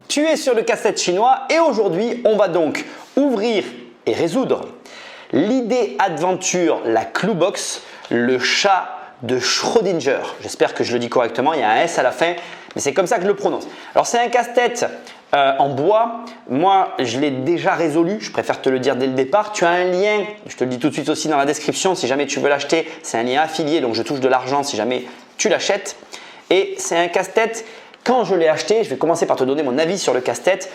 Tu es sur le casse-tête chinois et aujourd'hui, on va donc ouvrir et résoudre l'idée adventure, la Cluebox, le chat de Schrödinger. J'espère que je le dis correctement, il y a un S à la fin, mais c'est comme ça que je le prononce. Alors c'est un casse-tête en bois. Moi, je l'ai déjà résolu, je préfère te le dire dès le départ. Tu as un lien, je te le dis tout de suite aussi dans la description, si jamais tu veux l'acheter, c'est un lien affilié, donc je touche de l'argent si jamais tu l'achètes. Et c'est un casse-tête. Quand je l'ai acheté, je vais commencer par te donner mon avis sur le casse-tête.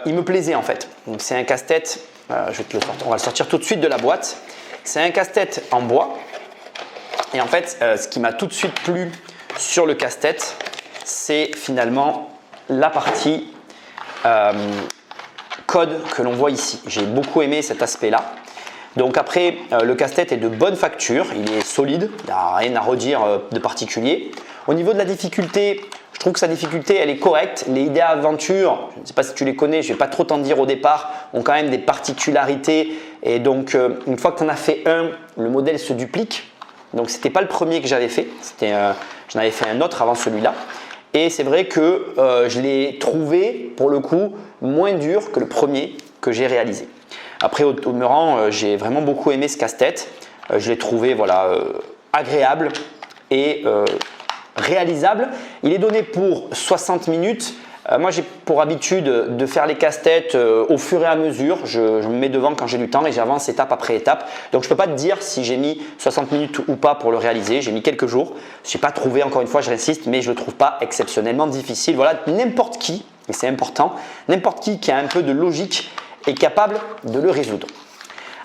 Il me plaisait en fait. Donc c'est un casse-tête, on va le sortir tout de suite de la boîte. C'est un casse-tête en bois. Et en fait, ce qui m'a tout de suite plu sur le casse-tête, c'est finalement la partie code que l'on voit ici. J'ai beaucoup aimé cet aspect-là. Donc après, le casse-tête est de bonne facture, il est solide, il n'y a rien à redire de particulier. Au niveau de la difficulté, je trouve que sa difficulté elle est correcte. Les idées aventure, je ne sais pas si tu les connais, je ne vais pas trop t'en dire au départ, ont quand même des particularités. Et donc une fois que tu en as fait un, le modèle se duplique. Donc ce n'était pas le premier que j'avais fait, j'en avais fait un autre avant celui-là. Et c'est vrai que je l'ai trouvé pour le coup moins dur que le premier que j'ai réalisé. Après au demeurant, j'ai vraiment beaucoup aimé ce casse-tête. Je l'ai trouvé voilà, agréable et réalisable. Il est donné pour 60 minutes. Moi, j'ai pour habitude de faire les casse-têtes au fur et à mesure. Je me mets devant quand j'ai du temps et j'avance étape après étape. Donc, je ne peux pas te dire si j'ai mis 60 minutes ou pas pour le réaliser. J'ai mis quelques jours. Je n'ai pas trouvé, encore une fois, je insiste, mais je ne le trouve pas exceptionnellement difficile. Voilà, n'importe qui, et c'est important, n'importe qui a un peu de logique est capable de le résoudre.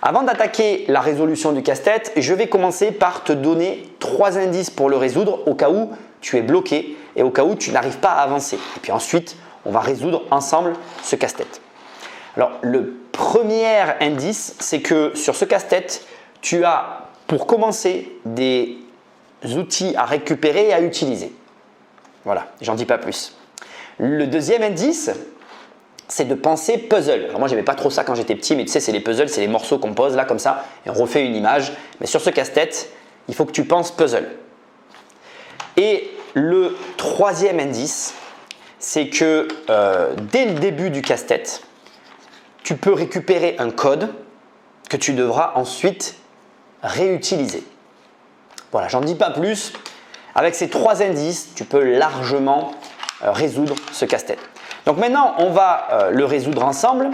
Avant d'attaquer la résolution du casse-tête, je vais commencer par te donner 3 indices pour le résoudre au cas où tu es bloqué et au cas où tu n'arrives pas à avancer. Et puis ensuite, on va résoudre ensemble ce casse-tête. Alors, le premier indice, c'est que sur ce casse-tête, tu as pour commencer des outils à récupérer et à utiliser. Voilà, j'en dis pas plus. Le deuxième indice, c'est de penser puzzle. Alors moi, j'aimais pas trop ça quand j'étais petit, mais tu sais, c'est les puzzles, c'est les morceaux qu'on pose là comme ça et on refait une image. Mais sur ce casse-tête, il faut que tu penses puzzle. Et le troisième indice, c'est que dès le début du casse-tête, tu peux récupérer un code que tu devras ensuite réutiliser. Voilà, j'en dis pas plus. Avec ces 3 indices, tu peux largement résoudre ce casse-tête. Donc maintenant, on va le résoudre ensemble.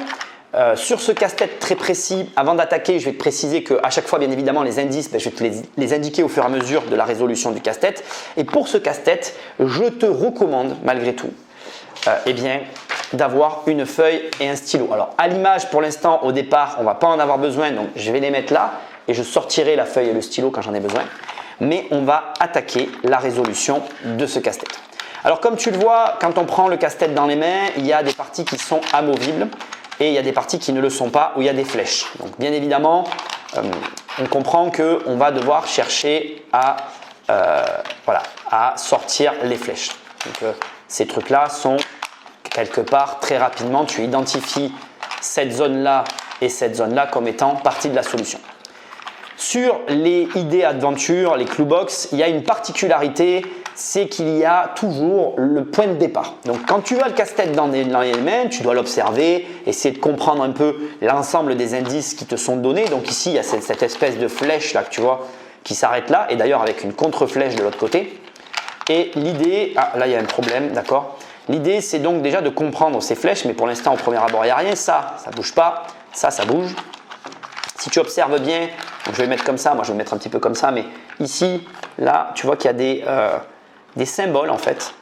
Sur ce casse-tête très précis, avant d'attaquer, je vais te préciser qu'à chaque fois, bien évidemment, les indices, je vais te les indiquer au fur et à mesure de la résolution du casse-tête. Et pour ce casse-tête, je te recommande malgré tout d'avoir une feuille et un stylo. Alors à l'image, pour l'instant, au départ, on ne va pas en avoir besoin, donc je vais les mettre là et je sortirai la feuille et le stylo quand j'en ai besoin. Mais on va attaquer la résolution de ce casse-tête. Alors comme tu le vois, quand on prend le casse-tête dans les mains, il y a des parties qui sont amovibles et il y a des parties qui ne le sont pas où il y a des flèches. Donc bien évidemment, on comprend qu'on va devoir chercher à sortir les flèches. Donc, ces trucs-là sont quelque part très rapidement, tu identifies cette zone-là et cette zone-là comme étant partie de la solution. Sur les idées adventure, les Cluebox, il y a une particularité, c'est qu'il y a toujours le point de départ. Donc quand tu as le casse-tête dans les mains, tu dois l'observer, essayer de comprendre un peu l'ensemble des indices qui te sont donnés. Donc ici, il y a cette espèce de flèche là que tu vois qui s'arrête là, et d'ailleurs avec une contre-flèche de l'autre côté. Et l'idée, là il y a un problème, d'accord. L'idée c'est donc déjà de comprendre ces flèches, mais pour l'instant au premier abord il n'y a rien, ça ne bouge pas, ça bouge. Si tu observes bien, donc je vais mettre comme ça, moi je vais mettre un petit peu comme ça, mais ici, là, tu vois qu'il y a des symboles en fait.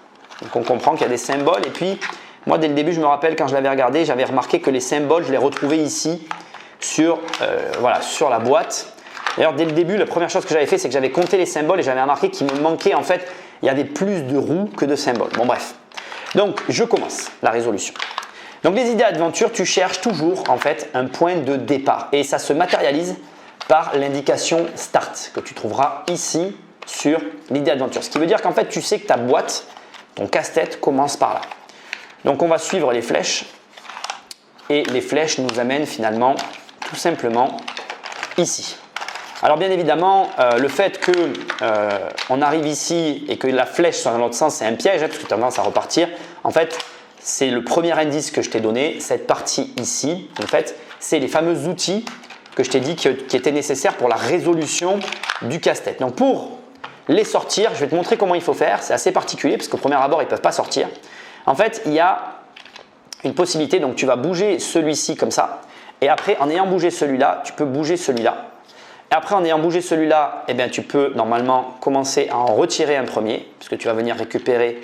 Donc on comprend qu'il y a des symboles et puis moi dès le début je me rappelle quand je l'avais regardé, j'avais remarqué que les symboles je les retrouvais ici sur la boîte. D'ailleurs dès le début la première chose que j'avais fait c'est que j'avais compté les symboles et j'avais remarqué qu'il me manquait en fait, il y avait plus de roues que de symboles. Bon bref, donc je commence la résolution. Donc les idées adventure, tu cherches toujours en fait un point de départ et ça se matérialise par l'indication start que tu trouveras ici sur l'idée adventure. Ce qui veut dire qu'en fait tu sais que ta boîte, ton casse-tête commence par là. Donc on va suivre les flèches et les flèches nous amènent finalement tout simplement ici. Alors bien évidemment, le fait qu'on arrive ici et que la flèche soit dans l'autre sens, c'est un piège, parce que tu as tendance à repartir. En fait, c'est le premier indice que je t'ai donné. Cette partie ici, en fait, c'est les fameux outils que je t'ai dit qui étaient nécessaires pour la résolution du casse-tête. Donc pour les sortir, je vais te montrer comment il faut faire. C'est assez particulier parce qu'au premier abord, ils ne peuvent pas sortir. En fait, il y a une possibilité. Donc tu vas bouger celui-ci comme ça. Et après, en ayant bougé celui-là, tu peux bouger celui-là. Et après, en ayant bougé celui-là, eh bien, tu peux normalement commencer à en retirer un premier, puisque tu vas venir récupérer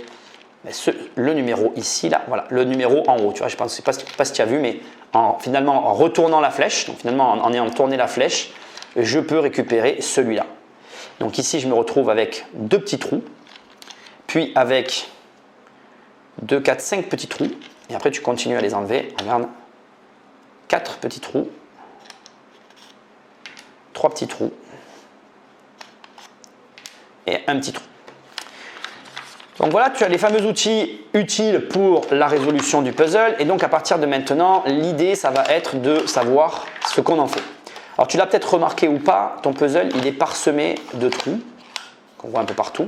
le numéro ici, là, voilà, le numéro en haut. Tu vois, je ne sais pas si tu as vu, mais finalement, en retournant la flèche, donc finalement en ayant tourné la flèche, je peux récupérer celui-là. Donc ici, je me retrouve avec 2 petits trous, puis avec 2, 4, 5 petits trous, et après tu continues à les enlever. Regarde, 4 petits trous, 3 petits trous et un petit trou. Donc voilà, tu as les fameux outils utiles pour la résolution du puzzle. Et donc à partir de maintenant, l'idée, ça va être de savoir ce qu'on en fait. Alors tu l'as peut-être remarqué ou pas, ton puzzle, il est parsemé de trous, qu'on voit un peu partout.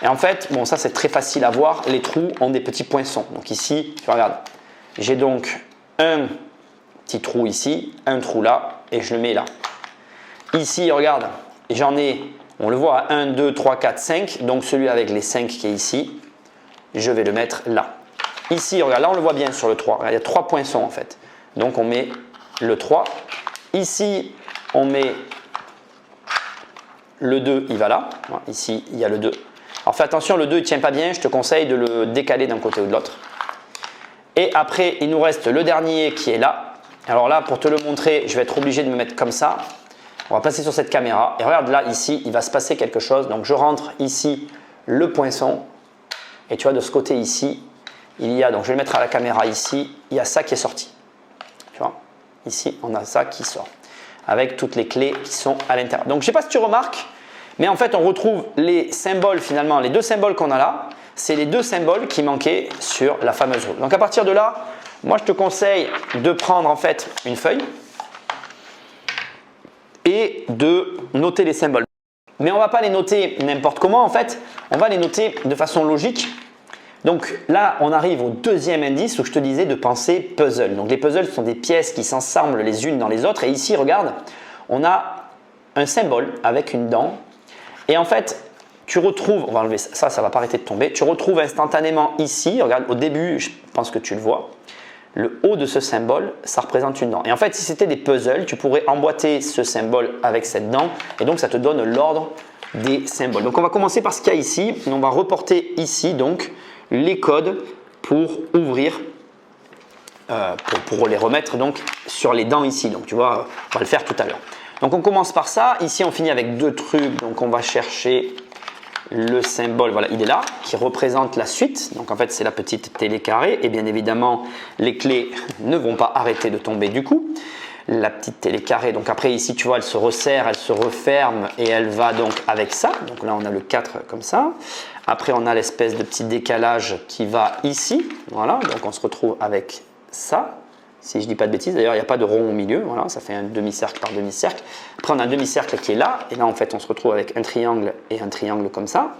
Et en fait, bon, ça c'est très facile à voir, les trous ont des petits poinçons. Donc ici, tu regardes, j'ai donc un petit trou ici, un trou là, et je le mets là. Ici, regarde, j'en ai, on le voit, 1, 2, 3, 4, 5. Donc celui avec les 5 qui est ici, je vais le mettre là. Ici, regarde, là on le voit bien sur le 3. Regarde, il y a 3 poinçons en fait. Donc on met le 3. Ici, on met le 2, il va là. Ici, il y a le 2. Alors fais attention, le 2 il ne tient pas bien. Je te conseille de le décaler d'un côté ou de l'autre. Et après, il nous reste le dernier qui est là. Alors là, pour te le montrer, je vais être obligé de me mettre comme ça. On va passer sur cette caméra et regarde là, ici, il va se passer quelque chose. Donc je rentre ici le poinçon et tu vois de ce côté ici, il y a, donc je vais le mettre à la caméra ici, il y a ça qui est sorti. Tu vois, ici on a ça qui sort avec toutes les clés qui sont à l'intérieur. Donc je ne sais pas si tu remarques, mais en fait on retrouve les symboles finalement, les 2 symboles qu'on a là, c'est les 2 symboles qui manquaient sur la fameuse roue. Donc à partir de là, moi je te conseille de prendre en fait une feuille et de noter les symboles. Mais on ne va pas les noter n'importe comment en fait, on va les noter de façon logique. Donc là, on arrive au deuxième indice où je te disais de penser puzzle. Donc les puzzles sont des pièces qui s'ensemblent les unes dans les autres. Et ici, regarde, on a un symbole avec une dent. Et en fait, tu retrouves, on va enlever ça, ça ne va pas arrêter de tomber. Tu retrouves instantanément ici, regarde, au début, je pense que tu le vois. Le haut de ce symbole, ça représente une dent. Et en fait, si c'était des puzzles, tu pourrais emboîter ce symbole avec cette dent et donc ça te donne l'ordre des symboles. Donc on va commencer par ce qu'il y a ici. On va reporter ici donc les codes pour ouvrir, pour les remettre donc sur les dents ici. Donc tu vois, on va le faire tout à l'heure. Donc on commence par ça. Ici, on finit avec 2 trucs. Donc on va chercher le symbole, voilà, il est là, qui représente la suite. Donc en fait, c'est la petite télé carrée. Et bien évidemment, les clés ne vont pas arrêter de tomber du coup. La petite télé carrée, donc après ici, tu vois, elle se resserre, elle se referme et elle va donc avec ça. Donc là, on a le 4 comme ça. Après, on a l'espèce de petit décalage qui va ici. Voilà, donc on se retrouve avec ça. Si je ne dis pas de bêtises, d'ailleurs, il n'y a pas de rond au milieu. Voilà, ça fait un demi-cercle par demi-cercle. Après, on a un demi-cercle qui est là. Et là, en fait, on se retrouve avec un triangle et un triangle comme ça.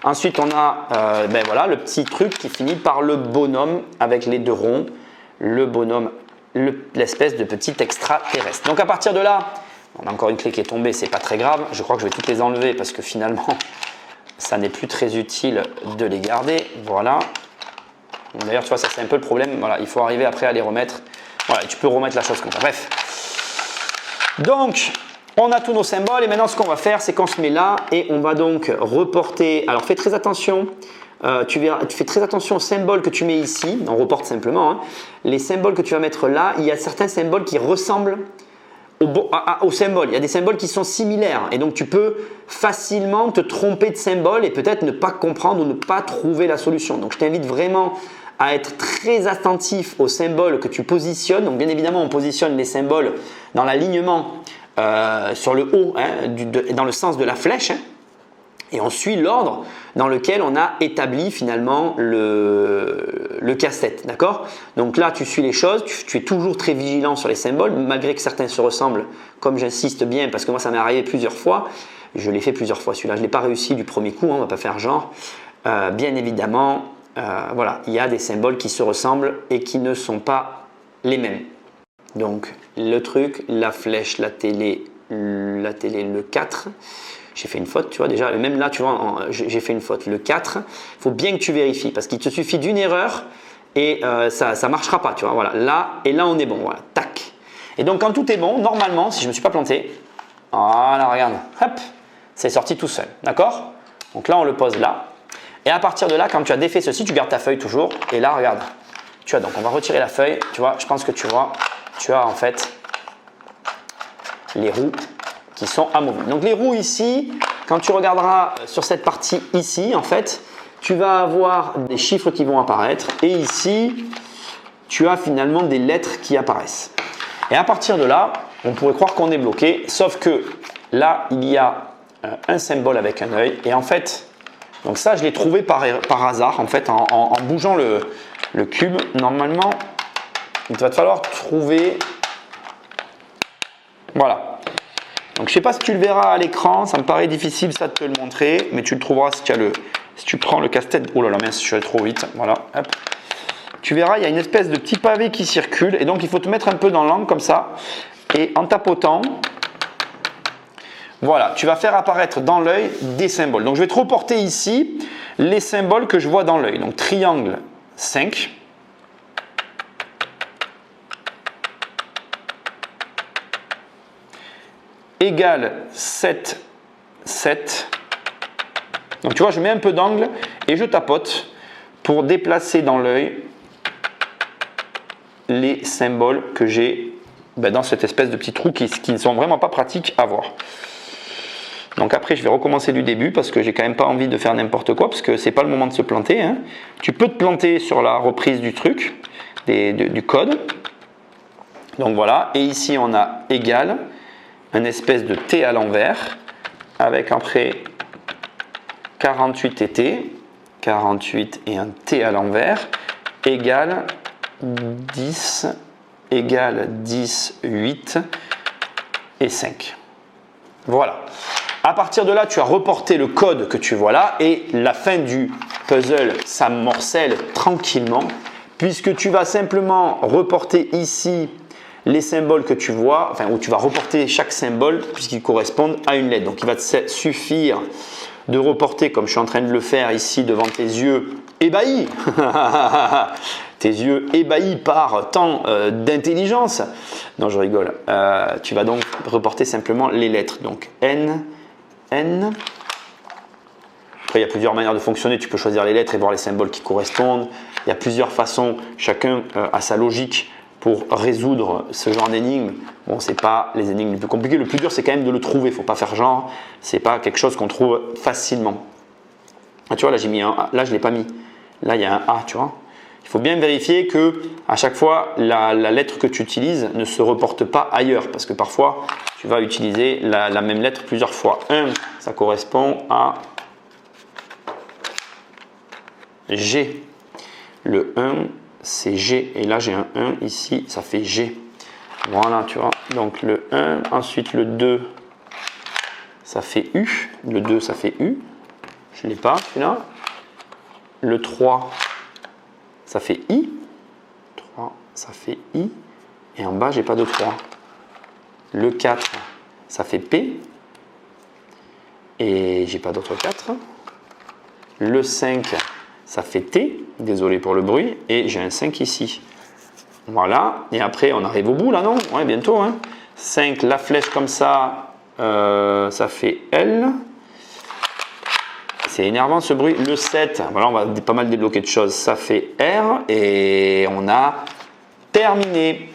Ensuite, on a voilà, le petit truc qui finit par le bonhomme avec les 2 ronds. Le bonhomme, l'espèce de petit extraterrestre. Donc, à partir de là, on a encore une clé qui est tombée. Ce n'est pas très grave. Je crois que je vais toutes les enlever parce que finalement, ça n'est plus très utile de les garder. Voilà. D'ailleurs, tu vois, ça c'est un peu le problème. Voilà, il faut arriver après à les remettre. Voilà, tu peux remettre la chose comme ça. Bref. Donc, on a tous nos symboles et maintenant ce qu'on va faire, c'est qu'on se met là et on va donc reporter. Alors, fais très attention. Tu fais très attention aux symboles que tu mets ici. On reporte simplement. Hein. Les symboles que tu vas mettre là, il y a certains symboles qui ressemblent aux symboles. Il y a des symboles qui sont similaires et donc tu peux facilement te tromper de symbole et peut-être ne pas comprendre ou ne pas trouver la solution. Donc, je t'invite vraiment à être très attentif aux symboles que tu positionnes. Donc bien évidemment, on positionne les symboles dans l'alignement sur le haut, hein, dans le sens de la flèche. Hein, et on suit l'ordre dans lequel on a établi finalement le casse-tête. D'accord? Donc là, tu suis les choses, tu es toujours très vigilant sur les symboles, malgré que certains se ressemblent, comme j'insiste bien, parce que moi ça m'est arrivé plusieurs fois. Je l'ai fait plusieurs fois celui-là, je ne l'ai pas réussi du premier coup, hein, on ne va pas faire genre. Bien évidemment, voilà, il y a des symboles qui se ressemblent et qui ne sont pas les mêmes. Donc le truc, la flèche, la télé, le 4. J'ai fait une faute, tu vois, déjà, même là, tu vois, j'ai fait une faute. Le 4, il faut bien que tu vérifies parce qu'il te suffit d'une erreur et ça ne marchera pas, tu vois, voilà. Là, et là, on est bon, voilà, tac. Et donc, quand tout est bon, normalement, si je ne me suis pas planté, voilà, regarde, hop, c'est sorti tout seul, d'accord? Donc là, on le pose là. Et à partir de là, quand tu as défait ceci, tu gardes ta feuille toujours. Et là, regarde, tu as donc, on va retirer la feuille, tu vois, je pense que tu vois, tu as en fait les roues qui sont amovibles. Donc les roues ici, quand tu regarderas sur cette partie ici, en fait, tu vas avoir des chiffres qui vont apparaître et ici, tu as finalement des lettres qui apparaissent. Et à partir de là, on pourrait croire qu'on est bloqué, sauf que là, il y a un symbole avec un œil et en fait, donc ça, je l'ai trouvé par hasard, en fait, en bougeant le cube. Normalement, il va te falloir trouver, voilà. Donc, je ne sais pas si tu le verras à l'écran, ça me paraît difficile ça de te le montrer, mais tu le trouveras si tu prends le casse-tête. Oh là là, mince, je suis allé trop vite. Voilà, hop. Tu verras, il y a une espèce de petit pavé qui circule et donc il faut te mettre un peu dans l'angle comme ça. Et en tapotant, voilà, tu vas faire apparaître dans l'œil des symboles. Donc, je vais te reporter ici les symboles que je vois dans l'œil. Donc, triangle 5. Égale 7, 7. Donc tu vois, je mets un peu d'angle et je tapote pour déplacer dans l'œil les symboles que j'ai dans cette espèce de petits trous qui ne sont vraiment pas pratiques à voir. Donc après, je vais recommencer du début parce que j'ai quand même pas envie de faire n'importe quoi parce que c'est pas le moment de se planter, hein. Tu peux te planter sur la reprise du truc, du code. Donc voilà, et ici on a égal. Une espèce de T à l'envers avec après 48 et T, 48 et un T à l'envers égale 10, égale 10, 8 et 5. Voilà. À partir de là, tu as reporté le code que tu vois là et la fin du puzzle s'amorcelle tranquillement puisque tu vas simplement reporter ici les symboles que tu vois, enfin où tu vas reporter chaque symbole puisqu'ils correspondent à une lettre. Donc il va te suffire de reporter comme je suis en train de le faire ici devant tes yeux ébahis, tes yeux ébahis par tant d'intelligence. Non, je rigole. Tu vas donc reporter simplement les lettres. Donc N, N. Après, il y a plusieurs manières de fonctionner. Tu peux choisir les lettres et voir les symboles qui correspondent. Il y a plusieurs façons. Chacun a sa logique pour résoudre ce genre d'énigmes. Bon, c'est pas les énigmes les plus compliquées. Le plus dur, c'est quand même de le trouver. Il ne faut pas faire genre. C'est pas quelque chose qu'on trouve facilement. Ah, tu vois, là, j'ai mis un A. Là, je ne l'ai pas mis. Là, il y a un A, tu vois. Il faut bien vérifier que à chaque fois, la lettre que tu utilises ne se reporte pas ailleurs. Parce que parfois, tu vas utiliser la même lettre plusieurs fois. 1, ça correspond à G. Le 1, c'est G. Et là, j'ai un 1 ici, ça fait G. Voilà, tu vois. Donc, le 1, ensuite le 2, ça fait U. Le 2, ça fait U. Je ne l'ai pas, celui-là. Le 3, ça fait I. 3, ça fait I. Et en bas, j'ai pas de 3. Le 4, ça fait P. Et j'ai pas d'autre 4. Le 5, ça fait T. Désolé pour le bruit. Et j'ai un 5 ici. Voilà. Et après, on arrive au bout là, non? Ouais, bientôt. Hein. 5, la flèche comme ça, ça fait L. C'est énervant ce bruit. Le 7, voilà, on va pas mal débloquer de choses. Ça fait R. Et on a terminé.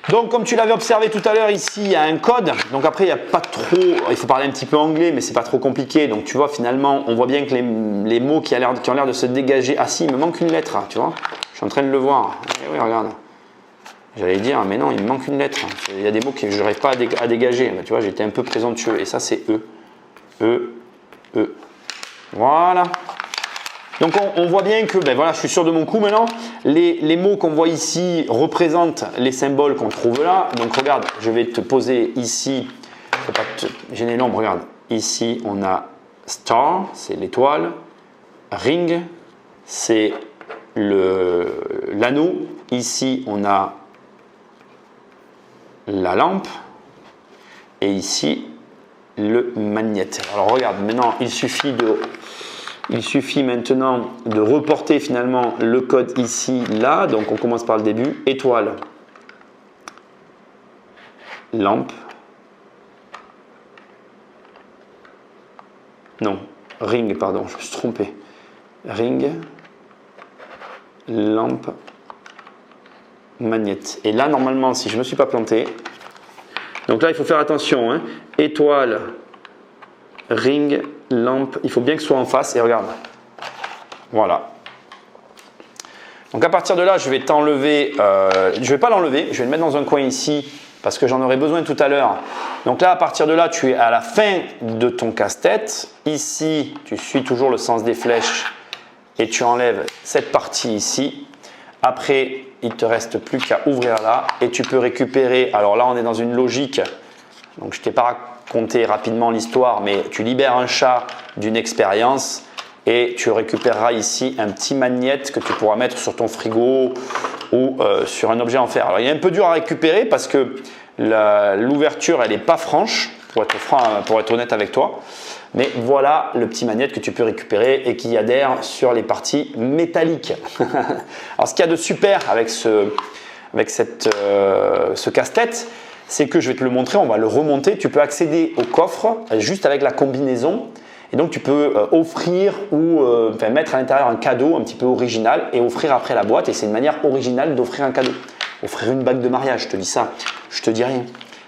Donc, comme tu l'avais observé tout à l'heure, ici, il y a un code. Donc, après, il n'y a pas trop… Il faut parler un petit peu anglais, mais ce n'est pas trop compliqué. Donc, tu vois, finalement, on voit bien que les mots qui ont l'air de se dégager… Ah si, il me manque une lettre, tu vois. Je suis en train de le voir. Eh oui, regarde. J'allais dire, mais non, il me manque une lettre. Il y a des mots que je n'arrive pas à dégager. Tu vois, j'étais un peu présomptueux. Et ça, c'est E. E, E. Voilà. Donc on voit bien que, ben voilà, je suis sûr de mon coup maintenant, les mots qu'on voit ici représentent les symboles qu'on trouve là. Donc regarde, je vais te poser ici, faut pas te gêner l'ombre, regarde, ici on a star, c'est l'étoile, ring, c'est l'anneau. Ici, on a la lampe. Et ici, le magnète. Alors regarde, maintenant, il suffit maintenant de reporter finalement le code ici, là. Donc on commence par le début. Étoile, lampe. Non, ring, pardon, je me suis trompé. Ring, lampe, magnète. Et là, normalement, si je ne me suis pas planté, donc là, il faut faire attention. Hein. Étoile, ring, lampe. Il faut bien que ce soit en face. Et regarde. Voilà. Donc à partir de là, je vais t'enlever. Je ne vais pas l'enlever. Je vais le mettre dans un coin ici parce que j'en aurai besoin tout à l'heure. Donc là, à partir de là, tu es à la fin de ton casse-tête. Ici, tu suis toujours le sens des flèches et tu enlèves cette partie ici. Après, il ne te reste plus qu'à ouvrir là et tu peux récupérer. Alors là, on est dans une logique. Donc, je ne t'ai pas raconté rapidement l'histoire, mais tu libères un chat d'une expérience et tu récupéreras ici un petit magnète que tu pourras mettre sur ton frigo ou sur un objet en fer. Alors, il est un peu dur à récupérer parce que l'ouverture, elle n'est pas franche, pour être honnête avec toi. Mais voilà le petit magnète que tu peux récupérer et qui adhère sur les parties métalliques. Alors, ce qu'il y a de super avec ce casse-tête, c'est que je vais te le montrer, on va le remonter. Tu peux accéder au coffre juste avec la combinaison. Et donc, tu peux offrir ou mettre à l'intérieur un cadeau un petit peu original et offrir après la boîte. Et c'est une manière originale d'offrir un cadeau. Offrir une bague de mariage, je te dis ça, je te dis rien.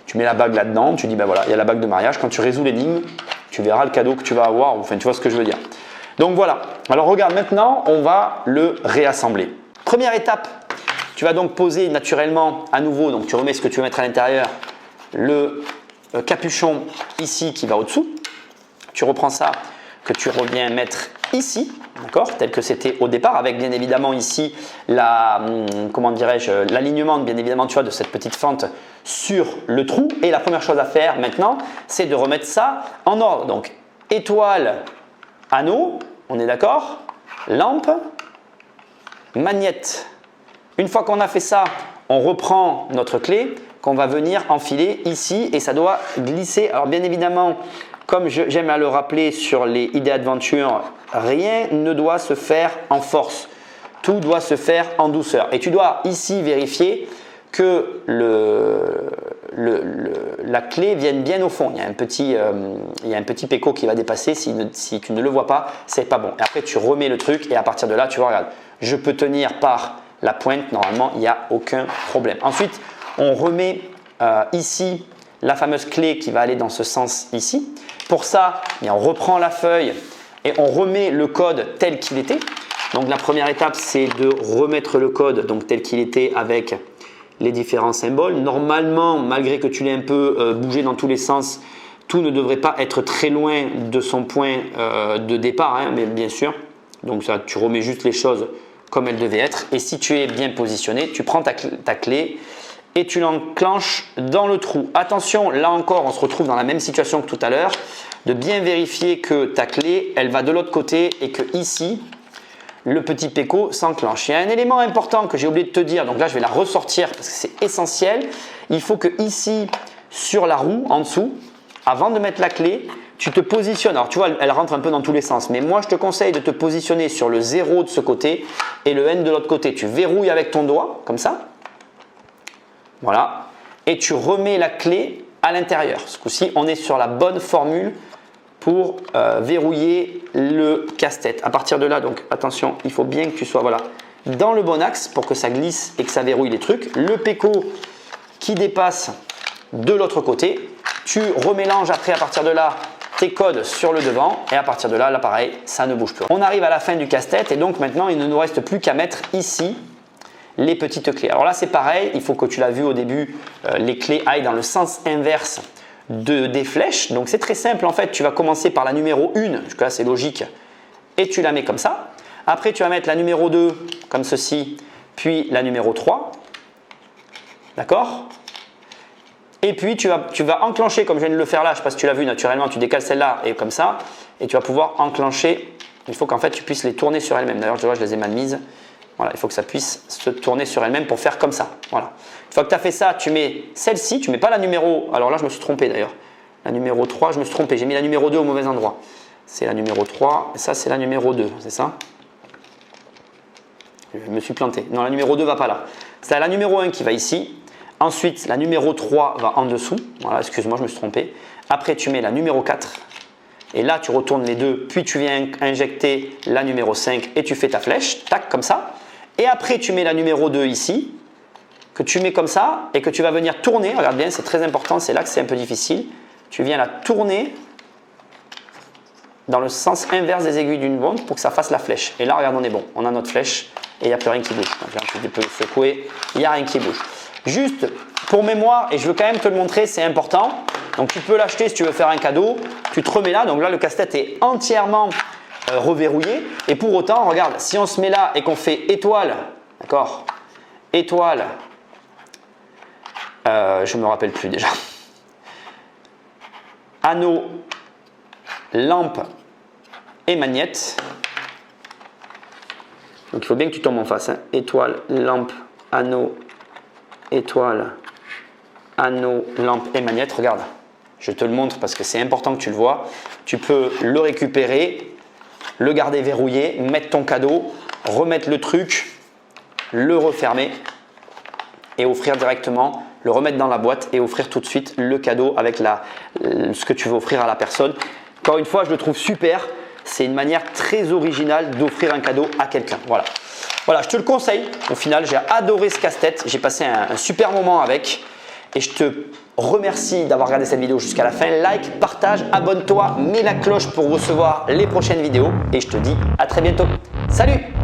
Tu mets la bague là-dedans, tu dis ben voilà, il y a la bague de mariage. Quand tu résous l'énigme, tu verras le cadeau que tu vas avoir. Enfin, tu vois ce que je veux dire. Donc voilà. Alors regarde, maintenant, on va le réassembler. Première étape, tu vas donc poser naturellement à nouveau. Donc tu remets ce que tu veux mettre à l'intérieur, le capuchon ici qui va au-dessous. Tu reprends ça que tu reviens mettre ici, d'accord, tel que c'était au départ, avec bien évidemment ici l'alignement, bien évidemment, tu vois, de cette petite fente sur le trou. Et la première chose à faire maintenant, c'est de remettre ça en ordre. Donc étoile, anneau, on est d'accord, lampe, magnète. Une fois qu'on a fait ça, on reprend notre clé qu'on va venir enfiler ici et ça doit glisser. Alors bien évidemment, comme j'aime à le rappeler sur les idées Adventure, rien ne doit se faire en force. Tout doit se faire en douceur. Et tu dois ici vérifier que la clé vienne bien au fond. Il y a un petit péco qui va dépasser. Si tu ne le vois pas, c'est pas bon. Et après, tu remets le truc et à partir de là, tu vois, regarde, je peux tenir par la pointe. Normalement, il n'y a aucun problème. Ensuite, on remet ici la fameuse clé qui va aller dans ce sens ici. Pour ça, on reprend la feuille et on remet le code tel qu'il était. Donc la première étape, c'est de remettre le code donc tel qu'il était avec les différents symboles. Normalement, malgré que tu l'aies un peu bougé dans tous les sens, tout ne devrait pas être très loin de son point de départ, hein, mais bien sûr. Donc ça, tu remets juste les choses comme elles devaient être. Et si tu es bien positionné, tu prends ta clé et tu l'enclenches dans le trou. Attention, là encore, on se retrouve dans la même situation que tout à l'heure, de bien vérifier que ta clé, elle va de l'autre côté et que ici, le petit péco s'enclenche. Il y a un élément important que j'ai oublié de te dire, donc là, je vais la ressortir parce que c'est essentiel. Il faut que ici, sur la roue, en dessous, avant de mettre la clé, tu te positionnes. Alors, tu vois, elle rentre un peu dans tous les sens, mais moi, je te conseille de te positionner sur le 0 de ce côté et le N de l'autre côté. Tu verrouilles avec ton doigt, comme ça. Voilà, et tu remets la clé à l'intérieur. Ce coup-ci, on est sur la bonne formule pour verrouiller le casse-tête. À partir de là, donc attention, il faut bien que tu sois dans le bon axe pour que ça glisse et que ça verrouille les trucs. Le péco qui dépasse de l'autre côté, tu remélanges après à partir de là tes codes sur le devant et à partir de là, là pareil, ça ne bouge plus. On arrive à la fin du casse-tête et donc maintenant, il ne nous reste plus qu'à mettre ici les petites clés. Alors là, c'est pareil, il faut que tu l'as vu au début, les clés aillent dans le sens inverse des flèches. Donc c'est très simple en fait, tu vas commencer par la numéro 1, jusque-là c'est logique, et tu la mets comme ça. Après, tu vas mettre la numéro 2 comme ceci, puis la numéro 3. D'accord? Et puis tu vas enclencher comme je viens de le faire là, je ne sais pas si tu l'as vu naturellement, tu décales celle-là et comme ça, et tu vas pouvoir enclencher il faut qu'en fait tu puisses les tourner sur elles-mêmes. D'ailleurs, tu vois, je les ai mal mises. Voilà, il faut que ça puisse se tourner sur elle-même pour faire comme ça. Voilà. Une fois que tu as fait ça, tu mets celle-ci, tu ne mets pas la numéro. Alors là, je me suis trompé d'ailleurs. La numéro 3, je me suis trompé. J'ai mis la numéro 2 au mauvais endroit. C'est la numéro 3 et ça, c'est la numéro 2. C'est ça? Je me suis planté. Non, la numéro 2 ne va pas là. C'est la numéro 1 qui va ici. Ensuite, la numéro 3 va en dessous. Voilà, excuse-moi, je me suis trompé. Après, tu mets la numéro 4. Et là, tu retournes les deux. Puis, tu viens injecter la numéro 5 et tu fais ta flèche. Tac, comme ça. Et après, tu mets la numéro 2 ici. Que tu mets comme ça et que tu vas venir tourner. Regarde bien, c'est très important. C'est là que c'est un peu difficile. Tu viens la tourner dans le sens inverse des aiguilles d'une montre pour que ça fasse la flèche. Et là, regarde, on est bon. On a notre flèche et il n'y a plus rien qui bouge. Donc là, tu peux secouer, il n'y a rien qui bouge. Juste pour mémoire, et je veux quand même te le montrer, c'est important. Donc tu peux l'acheter si tu veux faire un cadeau. Tu te remets là. Donc là, le casse-tête est entièrement reverrouillé. Et pour autant, regarde, si on se met là et qu'on fait étoile, d'accord, étoile, je ne me rappelle plus déjà. Anneau, lampe et magnète. Donc il faut bien que tu tombes en face. Hein. Étoile, lampe, anneau, étoile, anneau, lampe et magnète. Regarde, je te le montre parce que c'est important que tu le vois. Tu peux le récupérer, le garder verrouillé, mettre ton cadeau, remettre le truc, le refermer et offrir directement, le remettre dans la boîte et offrir tout de suite le cadeau avec ce que tu veux offrir à la personne. Encore une fois, je le trouve super. C'est une manière très originale d'offrir un cadeau à quelqu'un. Voilà. Voilà, je te le conseille. Au final, j'ai adoré ce casse-tête. J'ai passé un super moment avec. Et je te remercie d'avoir regardé cette vidéo jusqu'à la fin. Like, partage, abonne-toi, mets la cloche pour recevoir les prochaines vidéos. Et je te dis à très bientôt. Salut!